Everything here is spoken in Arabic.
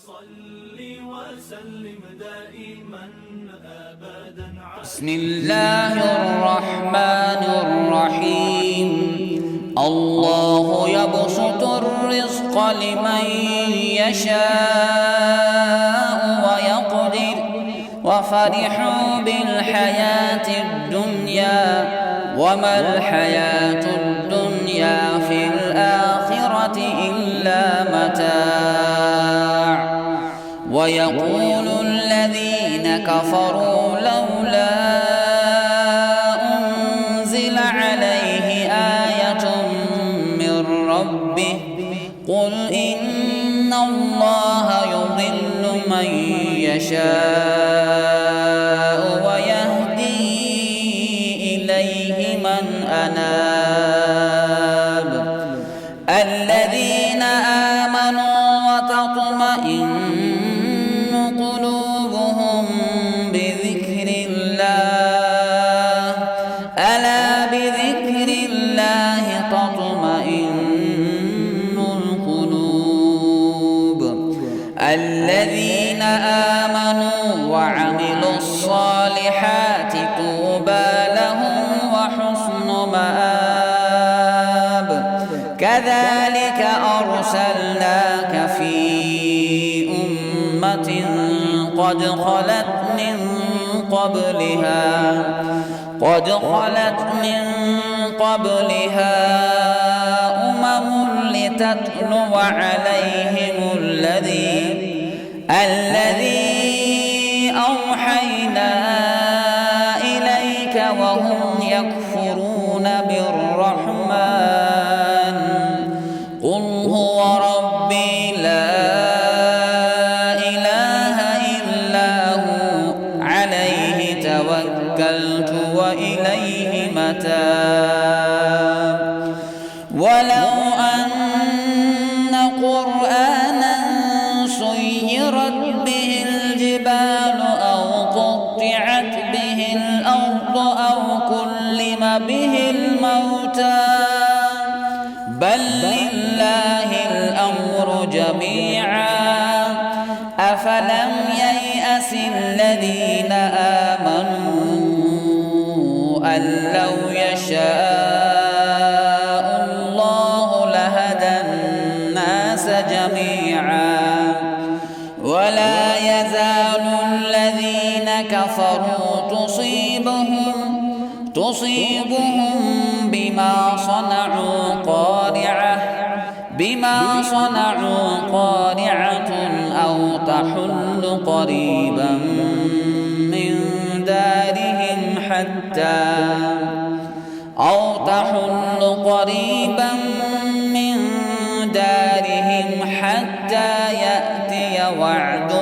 صل وسلم دائما أبدا. بسم الله الرحمن الرحيم. الله يبسط الرزق لمن يشاء ويقدر وفرحوا بالحياة الدنيا وما الحياة الدنيا في الآخرة إلا متاع. ويقول الذين كفروا لولا أنزل عليه آية من ربه قل إن الله يضل من يشاء ويهدي إليه من أناب. الذين آمنوا وتطمئن قلوبهم بذكر الله ألا بذكر الله تطمئن القلوب. الذين آمنوا وعملوا الصالحات طوبى لهم وحسن مآب. كذلك أرسلناك في أمة قد خلت من قبلها أمم لتتلو عليهم الذي أوحينا إليك وهم يكفرون بالرحمن قل هو ربي لا إله إلا هو عليه توكلت وإليه متاب. ولو أن قرآنا سيرت به الجبال أو قطعت به الأرض أو كلم به الموتى بل لله الأمر جميعا. أفلم ييأس الذين آمنوا أن لو يشاء الله لهدى الناس جميعا. ولا يزال الذين كفروا تصيبهم بما صنعوا قارعة أو تحل قريبا من دارهم حتى يأتي وعد